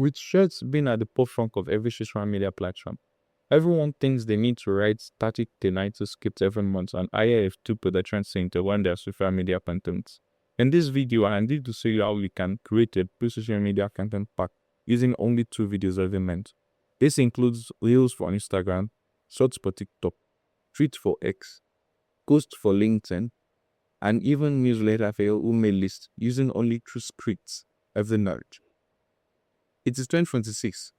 With shirts being at the forefront of every social media platform, everyone thinks they need to write static to scripts every month and hire a two production team to run their social media content. In this video, I need to show you how we can create a full social media content pack using only 2 videos every month. This includes Reels for Instagram, Shorts for TikTok, Tweets for X, Posts for LinkedIn, and even newsletter for your email list using only 2 scripts every night. It is 2026.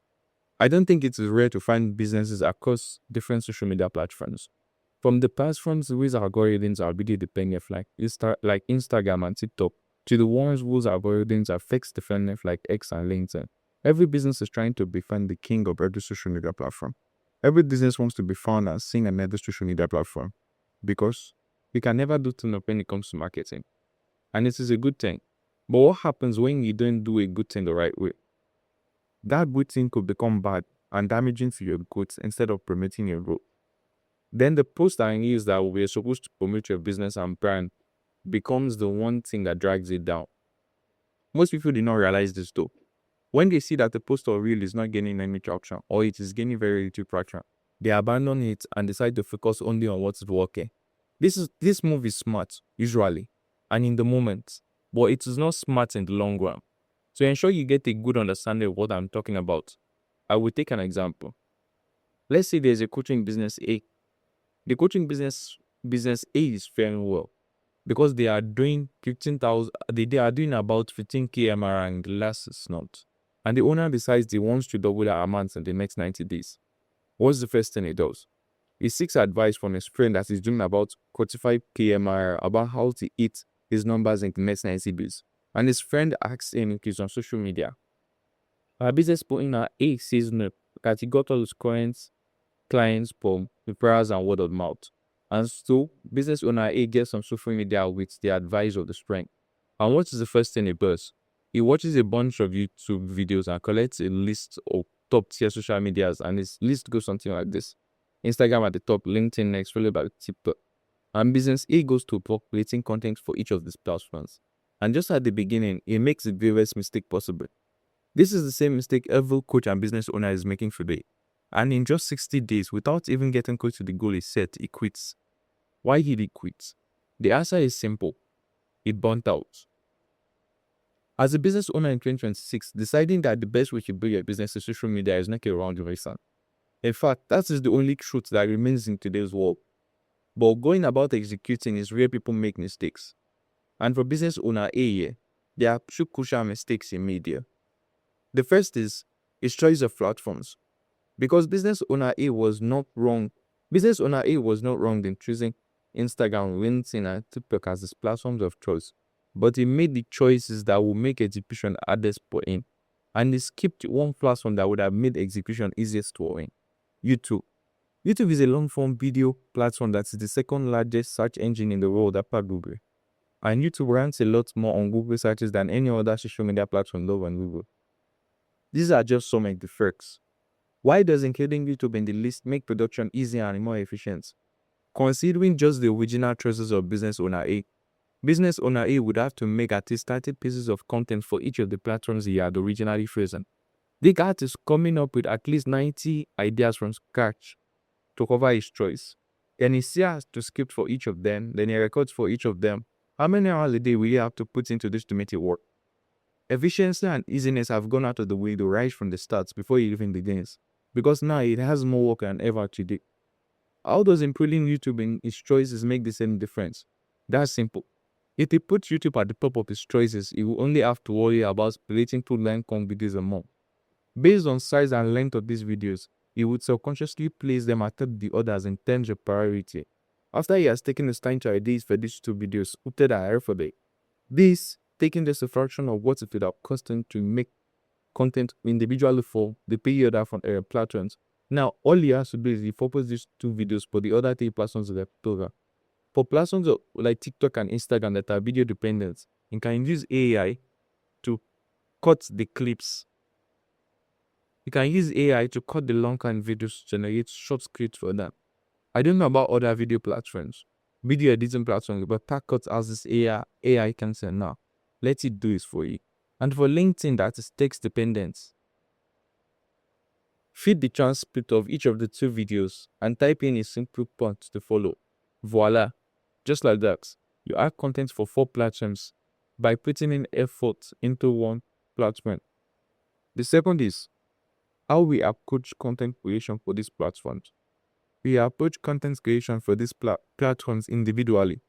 I don't think it is rare to find businesses across different social media platforms. From the platforms whose algorithms are really dependent like Instagram and TikTok, to the ones whose algorithms are fixed dependent like X and LinkedIn. Every business is trying to become the king of every social media platform. Every business wants to be found and seen on every social media platform because you can never do too much when it comes to marketing. And it is a good thing. But what happens when you don't do a good thing the right way? That good thing could become bad and damaging to your goods instead of promoting your growth. Then the post and news that we're supposed to promote your business and brand becomes the one thing that drags it down. Most people do not realize this though. When they see that the post or reel is not gaining any traction or it is gaining very little traction, they abandon it and decide to focus only on what's working. This move is smart, usually, and in the moment, but it is not smart in the long run. To ensure you get a good understanding of what I'm talking about, I will take an example. Let's say there's a coaching business A. The coaching business A is faring well because they are doing 15,000. They are doing about 15K MRR in the last 6 months, and the owner decides he wants to double that amount in the next 90 days. What's the first thing he does? He seeks advice from his friend that is doing about 45K MRR about how to hit his numbers in the next 90 days. And his friend asks him if he's on social media. Our business owner A says no, that he got all his clients from referrals and word of mouth. And so, business owner A gets on social media with the advice of the friend. And what is the first thing he does? He watches a bunch of YouTube videos and collects a list of top tier social medias, and his list goes something like this: Instagram at the top, LinkedIn next, followed by TikTok. And business A goes to work creating content for each of these platforms. And just at the beginning, he makes the gravest mistake possible. This is the same mistake every coach and business owner is making today. And in just 60 days, without even getting close to the goal he set, he quits. Why did he quit? The answer is simple. It burnt out. As a business owner in 2026, deciding that the best way to build your business is social media is not a round race. In fact, that is the only truth that remains in today's world. But going about executing is where people make mistakes. And for business owner A, there are 2 crucial mistakes in media. The first is his choice of platforms. Because business owner A was not wrong. Business owner A was not wrong in choosing Instagram, LinkedIn, and TikTok as his platforms of choice. But he made the choices that will make execution hardest for him. And he skipped one platform that would have made execution easiest for him: YouTube. YouTube is a long-form video platform that is the second largest search engine in the world after Google. And YouTube ranks a lot more on Google searches than any other social media platform other than Google. These are just some of the perks. Why does including YouTube in the list make production easier and more efficient? Considering just the original choices of business owner A would have to make at least 30 pieces of content for each of the platforms he had originally chosen. The guy is coming up with at least 90 ideas from scratch to cover his choice. Then he still has to script for each of them, then he records for each of them. How many hours a day will you have to put into this to make it work? Efficiency and easiness have gone out of the way to right from the start before he even begins, because now it has more work than ever today. How does improving YouTube in his choices make the same difference? That's simple. If he puts YouTube at the top of his choices, he will only have to worry about creating 2 length videos a month. Based on size and length of these videos, he would subconsciously place them atop the others in terms of priority. After he has taken his time to ideas for these 2 videos, put are for day. This, taking just a fraction of what it would have cost him to make content individually for the pay order from platforms. Now, all he has to do is repurpose these 2 videos for the other 3 platforms of the program. For platforms like TikTok and Instagram that are video dependent, you can use AI to cut the clips. You can use AI to cut the long kind videos to generate short scripts for them. I don't know about other video platforms, video editing platforms, but CapCut has this AI content now. Let it do it for you. And for LinkedIn, that is text dependent. Feed the transcript of each of the two videos and type in a simple prompt to follow. Voila! Just like that, you add content for 4 platforms by putting in effort into one platform. The second is how we approach content creation for these platforms. We approach content creation for these platforms individually,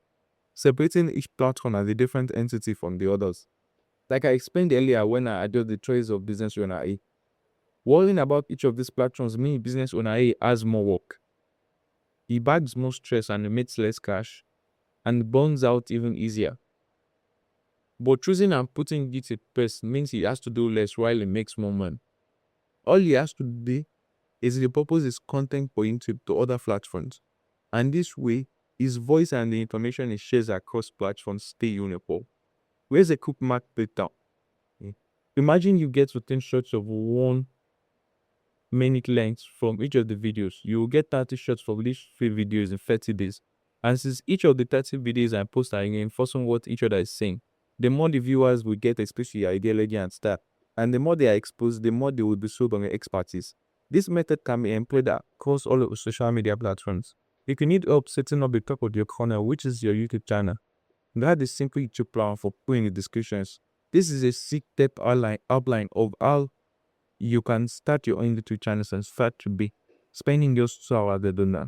separating each platform as a different entity from the others. Like I explained earlier when I added the choice of business owner A, worrying about each of these platforms means business owner A has more work. He bags more stress and emits less cash and burns out even easier. But choosing and putting it first means he has to do less while he makes more money. All he has to do is repurpose his content for YouTube to other platforms. And this way, his voice and the information he shares across platforms stay uniform. Where's a quick mark breakdown? Imagine you get 10 shots of 1 minute length from each of the videos. You will get 30 shots from these 3 videos in 30 days. And since each of the 30 videos I post are reinforcing what each other is saying, the more the viewers will get especially ideology and style. And the more they are exposed, the more they will be sold on your expertise. This method can be employed across all of social media platforms. If you need help setting up the top of your corner, which is your YouTube channel, that is simply YouTube plan for put in the descriptions. This is a 6-step outline of how you can start your own YouTube channels and start to be spending just 2 hours a day.